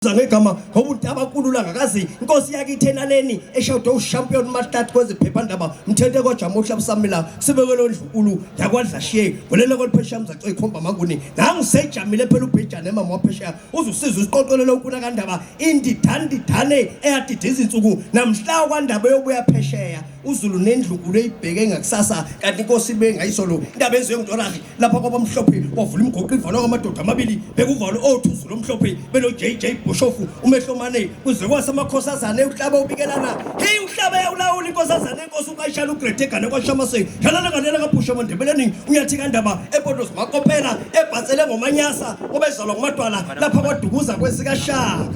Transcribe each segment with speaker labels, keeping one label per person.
Speaker 1: Ngegama ngobuthi abakulula ngakazi inkosi yakhe ithenaneni eshawudo ushampion mahlati kweziphephandaba mthethe kojama uhlabusamila sibekele ondlunkulu yakwadlashiye volele kweliphesha mzaco ikhomba manguni nangisejamile phela ubhejane emama waphesha uzusiza usiqoqolele ukuna kandaba indidane eyadidiza insuku namhla kwandaba yobuya phesheya uZulu nendlunkulu eyibheke ngakusasa kanti inkosi bengayisolo indaba enziwe ngidolari lapha kwabamhlophe kwavula imgoqo ivalo kwamadoda amabili bekuvalo othuzulu omhlophe belo JJ Boshofu umehlomane kuze kwasamakhosazana uhlaba ubikelana hey uhlaba yawulawula inkosazana enkosi uKayishana uGretegane kwaShamase dlalana kanela kaBhusha eMandebeleni unyathi kandaba ePotos Makopela ebhatsele ngomanyasa obezalwa ngumadwala lapha kwadukuza kwesika Shaka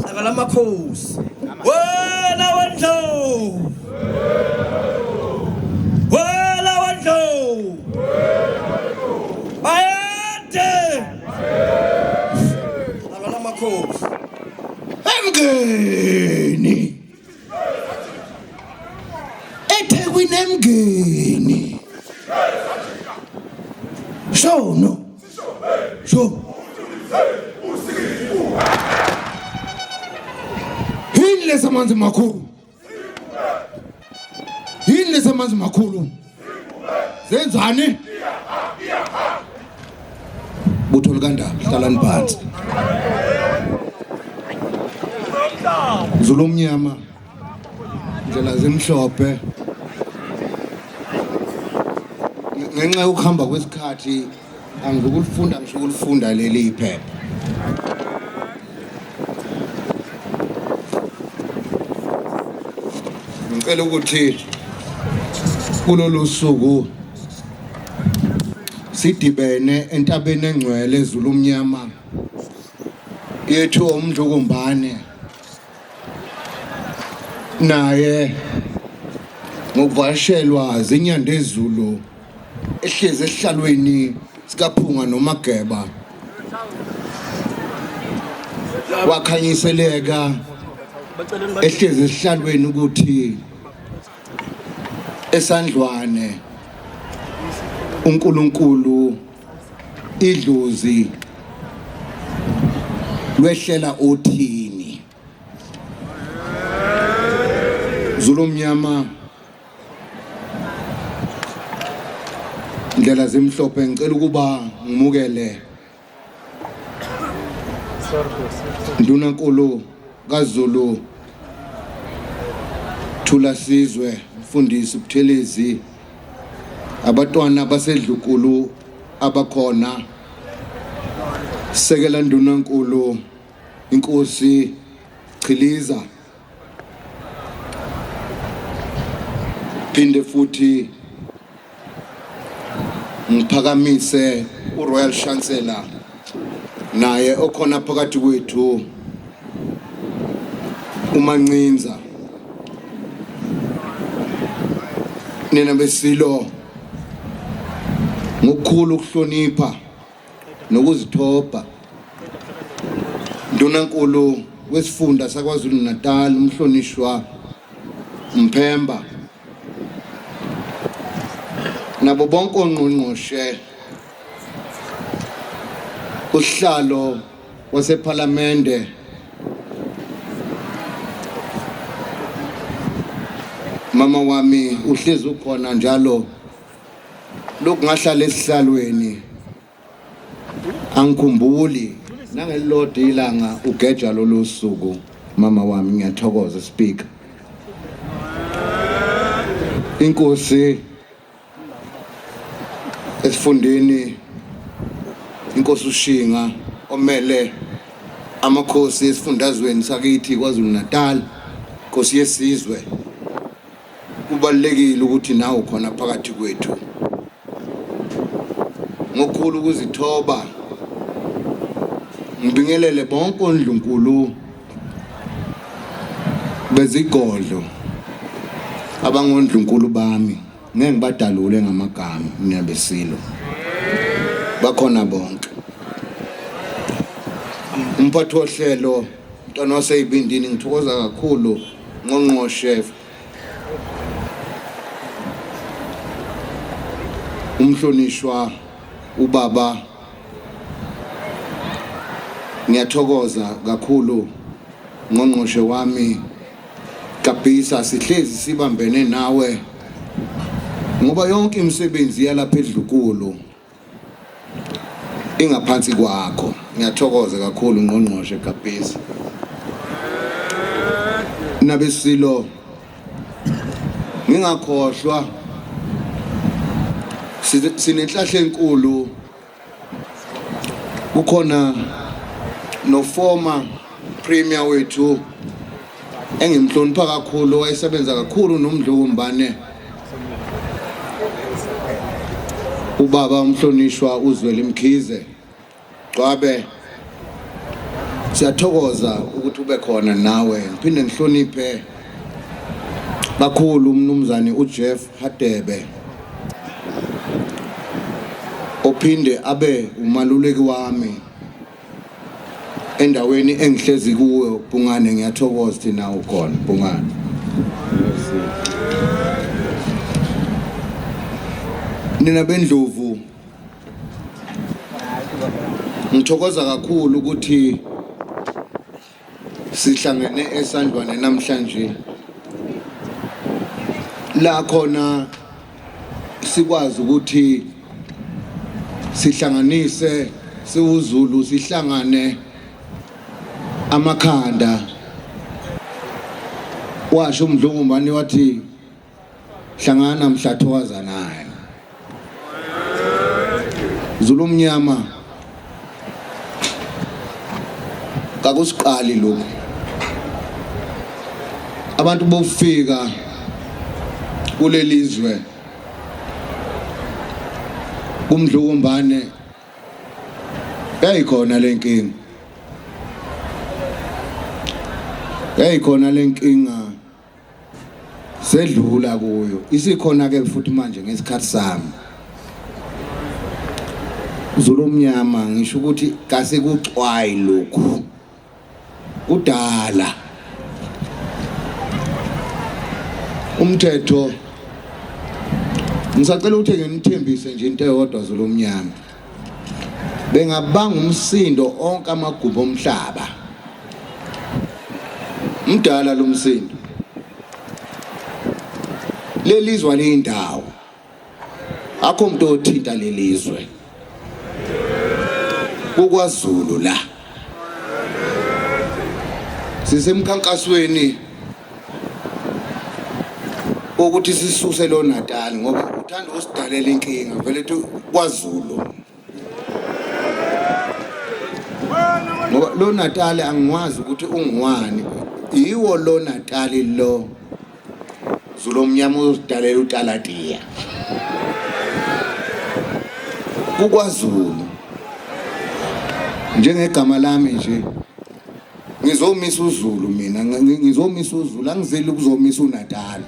Speaker 1: hlaka lamakhosi wena wendlo wena wendlo ayade hlaka lamakhosi
Speaker 2: Emgeni eThekwini emgeni Shono Sho Yini samanzi makhulu Yini samanzi makhulu Zenzani Buthol kandaba hlalani phansi Zulu omnyama ndlela zemhlophe ngenxa yokuhamba kwesikhathi angizokulifunda ngisho ukulifunda leli iphepha ngicela ukuthi kulolu suku sidibene entabeni engcwele Zulu omnyama yethu umdlukumbane naye ngokuvashelwa zinyanda ezulu ehleze esihlalweni sikaphunga noMageba wakhanyiseleka ehleze esihlalweni ukuthi esandlwane uNkulunkulu idlozi lwehlela othini Zulu omnyama ndlela zemhlophe ngicela ukuba ngimukele Ndunankulu kaZulu Thula Sizwe mfundisi Buthelezi abatwana basedlunkulu abakhona sekela Ndunankulu inkosi Chiliza phinde futhi ngiphakamise uRoyal Chancellor naye okhona phakathi kwethu uMancinza nina besilo ngokukhulu ukuhlonipha nokuzithoba Ndunankulu wesifunda saKwaZulu Natal umhlonishwa Mphemba nabo bonke ongqongqoshe uhlalo wasePhalamende mama wami uhlezi ukhona njalo lokungahlala esihlalweni angikhumbuli nangelilodwa ilanga ugeja lolu suku mama wami ngiyathokoza speaker inkosi esifundeni inkosi uShinga omele amakhosi esifundazweni sakithi kwaZulu Natal inkosi yesizwe kubalekile ukuthi nawe khona phakathi kwethu ngokukhulu ukuzithoba ngibingelele bonke ondlunkulu bezigodlo abangondlunkulu bami ngeke ngibadalule ngamagama niyabesilo bakhona bonke umphathi wohlelo mntwana waseyibindini ngithokoza kakhulu ngqongqoshe umhlonishwa ubaba ngiyathokoza kakhulu ngqongqoshe wami Kabisa sihlezi sibambene nawe ngoba yonke imisebenzi yalapha eDlukulu ingaphansi kwakho. Ngiyathokoza kakhulu ngqongqoshe Kabisa. Nabesilo ngingakhohlwa sinenhlahla enkulu kukhona no former premier wethu engimhlonipha kakhulu wayesebenza kakhulu noMdlovumbane ubaba umhlonishwa uZweli Mkhize Gcwabe. Siyathokoza ukuthi ube khona nawe. Ngiphinde ngihloniphe kakhulu umnumzane uJeff Hadebe ophinde abe umaluleki wami endaweni engihlezi kuyo Bhungane. Ngiyathokoza thina ukhona Bhungane. Nina beNdlovu ngithokoza kakhulu ukuthi sihlangene esandlwane namhlanje la khona sikwazi ukuthi sihlanganise siwuZulu sihlangane amakhanda. Washo uMdlovumbane wathi hlangana mhlathokaza naye Zulu mnyama kakusiqali lokho. Abantu bofika kulelizwe kuMdlovumbane yayikhona lenkinga. Yayikhona lenkinga sedlula kuyo. Isikhona ke futhi manje ngesikhathi sami. Zulu mnyama ngisho ukuthi kase kucwayi lokho. Kudala umthetho ngisacela ukuthi nginithembise nje into eyodwa Zulu mnyama. Bengabanga umsindo onke amagubu omhlaba. Mdala lo msindo. Lelizwe leyindawo. Akho umuntu othinta lelizwe. KwaZulu la. Sisemkhankasweni ukuthi sisuse lo Natal ngoba uthanda usidalela inkinga vele ethi KwaZulu. Ngoba lo Natal angikwazi ukuthi ungiwani. Yiwo lo Natal lo Zulu mnyama usidalela uTalatiya. KwaZulu. Njengegama lami nje ngizomisa uZulu mina ngizomisa uZulu angizeli ukuzomisa uNatal.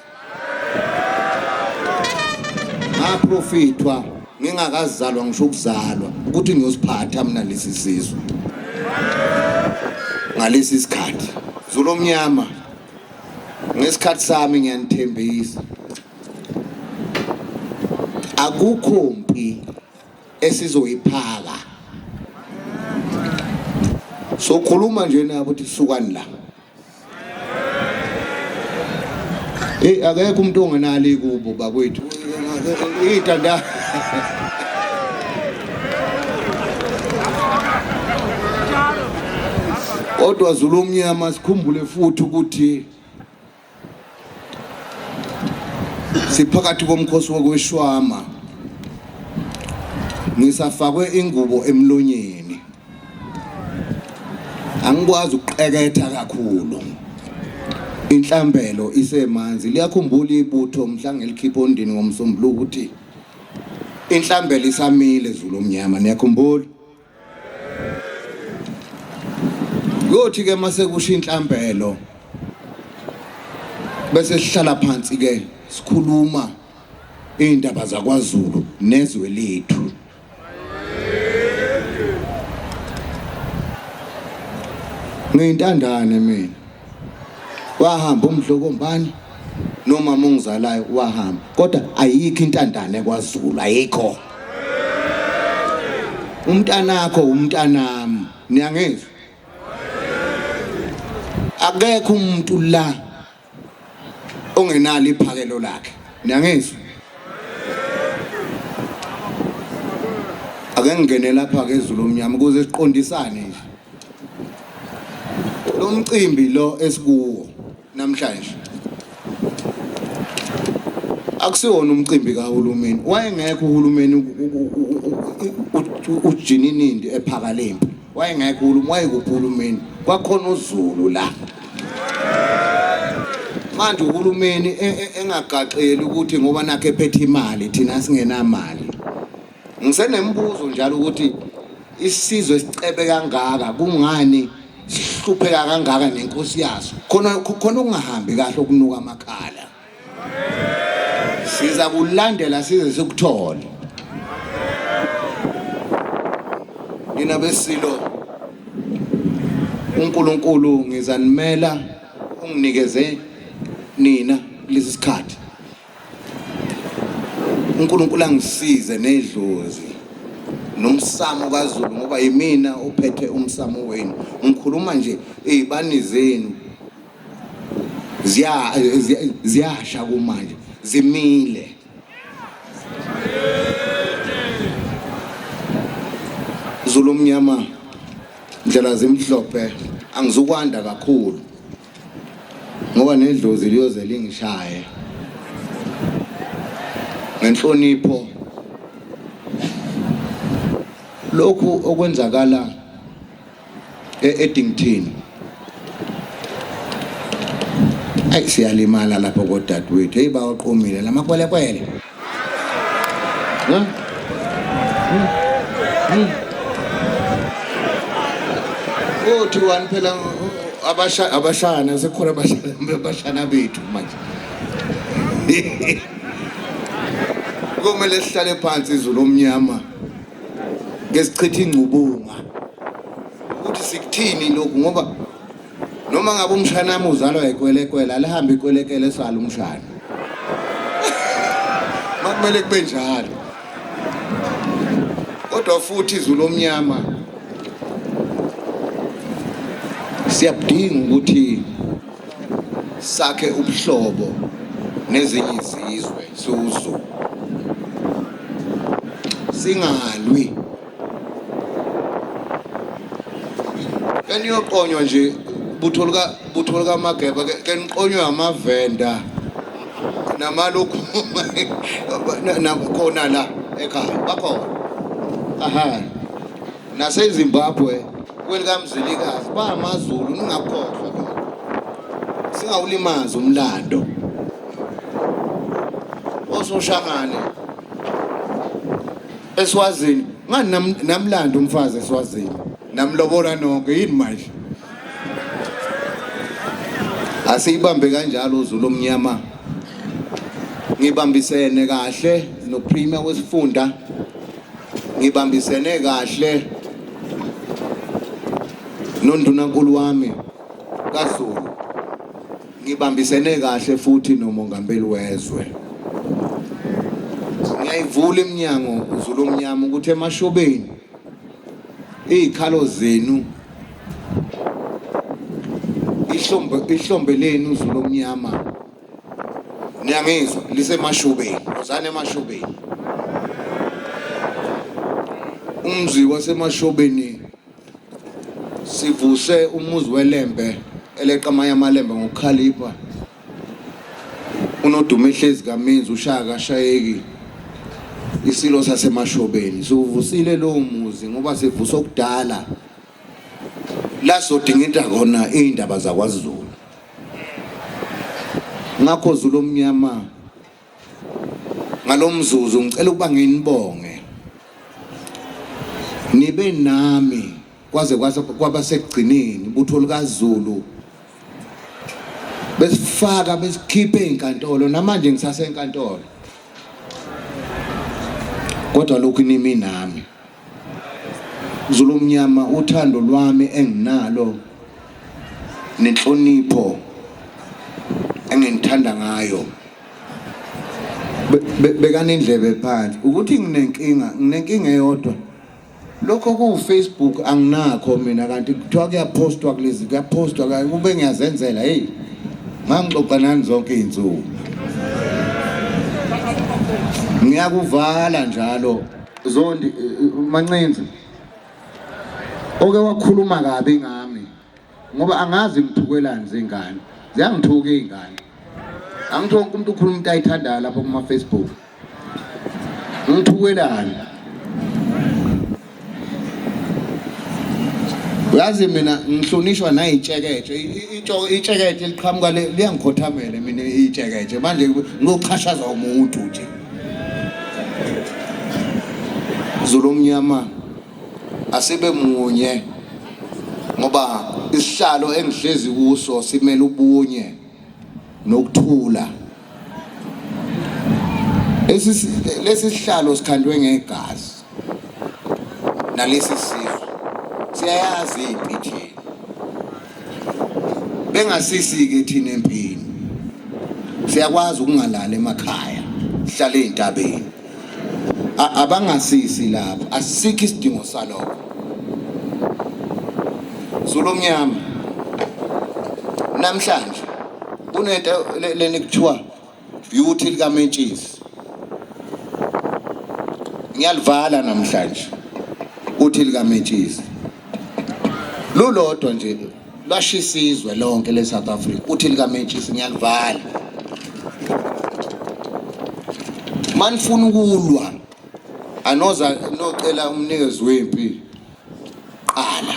Speaker 2: Ngaprofitwa ngingakazalwa ngisho ukuzalwa ukuthi ngiyosiphatha mina lesi sizwe ngalesi sikhathi. Zulu mnyama ngesikhathi sami ngiyanithembisa akukho mpi esizoyiphaka. So khuluma nje nabo ukuthi sukani la. Akekho umuntu ongenali kubo bakwethu. Ithanda. Kodwa Zulu mnyama sikhumbule futhi ukuthi siphakathi komkhosi wokweshwama. Ngisafakwe ingubo emlonyeni. Angikwazi ukuqeketha kakhulu. Inhlambelo isemanzi. Liyakhumbula ibutho mhla ngelikhipha ondini ngomsombuluko ukuthi inhlambelo isamile Zulu mnyama. Niyakhumbula? Yothi ke mase kusho inhlambelo bese sihlala phansi ke sikhuluma indaba zakwaZulu nezwe lethu. Ngiyintandane mina. Wahamba uMdlovumbane nomama ongizalayo wahamba. Kodwa ayikho intandane kwaZulu ayikho. Umntanakho umntanami. Niyangizwa? akekho umuntu la ongenalo iphakelo lakhe niyangizwa ake ngene lapha ke ezulu omnyama ukuze siqondisane nje lo mcimbi lo esikuwo namhlanje akusiwona umcimbi kahulumeni wayengekho uhulumeni uJininindi ePhakalembe wayengekho uhulumeni wayekuhulumeni kwakhona uZulu la manje uhulumeni engagaxeli ukuthi ngoba nakhe ephethe imali thina singenamali ngisenembuzo njalo ukuthi isizwe esicebe kangaka kungani sihlupheka kangaka nenkosi yaso khona ukungahambi kahle okunuka amakhala siza kulandela size sikuthole nina besilo uNkulunkulu ngizanimela unginikeze nina lesi sikhathi uNkulunkulu angisize nedlozi nomsamo kaZulu ngoba yimina ophethe umsamo wenu ngikhuluma nje ezibani zenu ziyasha kumanje zimile Zulu omnyama ndlela zimhlophe angizukwanda kakhulu ngoba nedlozi liyoze lingishaye ngenhlonipho lokhu okwenzakala eEdington siyalimala lapho kodadewethu hey bawaqomile lamakwelekwele othi wani phela abashana sekhona abashana bethu manje kumele sihlale phansi izulu omnyama ngesichitha ingcubunga ukuthi sikuthini lokhu ngoba noma ngabe umshana wami uzalwa ekwelekwela alihambe ikwelekele sala umshana makumele kube njalo kodwa futhi izulu omnyama siyabudinga ukuthi sakhe ubuhlobo nezinye izizwe suzu singalwi eniyoqonywa nje butho lika Mageba ke niqonywe amavenda namalokhu khona la ekhaya bakhona aha naseZimbabwe kwelikamzilikazi bamaZulu ningakhohlwa singawulimaza umlando ososhangane eSwazini ngani namlando umfazi eSwazini namlobola nonke yini manje asiyibambe kanjalo uZulu omnyama ngibambisene kahle noPremier wesifunda ngibambisene kahle noNdunankulu wami kaZulu ngibambisene kahle futhi nomongameli wezwe ngiyayivula iminyango uZulu omnyama ukuthi emashobeni izikhalo zenu ihlombe lenu uZulu omnyama niyangizwa lisemashobeni ozane emashobeni umzi wasemashobeni sivuse umuzi welembe eleqamanya amalembe ngokukhalipha unodume ehlezi kaMenzi uShaka Shayeki isilo sasemashobeni sivusile lo muzi ngoba sivusa okudala la sodingida khona indaba zakwaZulu ngakho Zulu omnyama ngalomzuzu ngicela ukuba nginibonge nibe nami kwaze kwaba sekugcineni butho likaZulu besifaka besikhiphe inkantolo namanje ngisasenkantolo kodwa lokhu nimi nami Zulu omnyama uthando lwami enginalo nenhlonipho engithanda ngayo bekane indlebe phansi ukuthi nginenkinga eyodwa lokho ku Facebook anginakho mina kanti kuthiwa kuyapostwa kulezi kuyapostwa kube ngiyazenzela hey ngangixoxa nani zonke izinsuku ngiyakuvala njalo Zondi Mancinzi oke wakhuluma kabi ngami ngoba angazi ngithukelani zingane ziyangithuka izingane angithi wonke umuntu ukhuluma into ayithandayo lapha kuma Facebook ngithukelani uyazi mina ngihlonishwa nayitsheketshe itsheketshe liqhamuka liyangikhothamela mina itsheketshe manje ngochashaza umuntu nje Zulu Mnyama asibe munye ngoba isihlalo engihlezi kuso simele ubunye nokuthula lesi sihlalo sikhandwe ngegazi nalesi sizwe siyayazi iphithini bengasisi ke thina empini siyakwazi ukungalala emakhaya sihlale ezintabeni abangasisi lapho asikho isidingo salokho Zulu Mnyama namhlanje kunento leni kuthiwa beauty likaMentshisi ngiyalivala namhlanje uthi likaMentshisi lolodwa nje lwashisizwe lonke leSouth Africa uthi likaMentshisi ngiyalivala manifuna ukulwa anoza nocela umnikezi wempi qala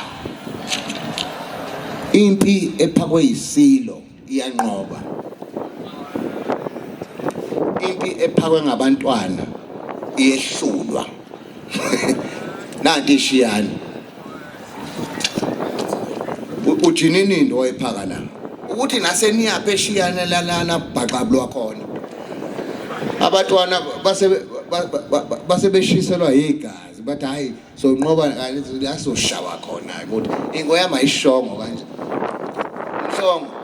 Speaker 2: impi ephakwe yisilo iyanqoba impi ephakwe ngabantwana iyehlulwa nanti ishiyani ujinini into wayiphaka la ukuthi naseniyaphe eshiyana lalana bhaqabulwa khona abantwana base beshiselwa igazi bathi hayi sonqoba kanje lasoshawa khona ukuthi ingoyama ishongo kanje Mhlongo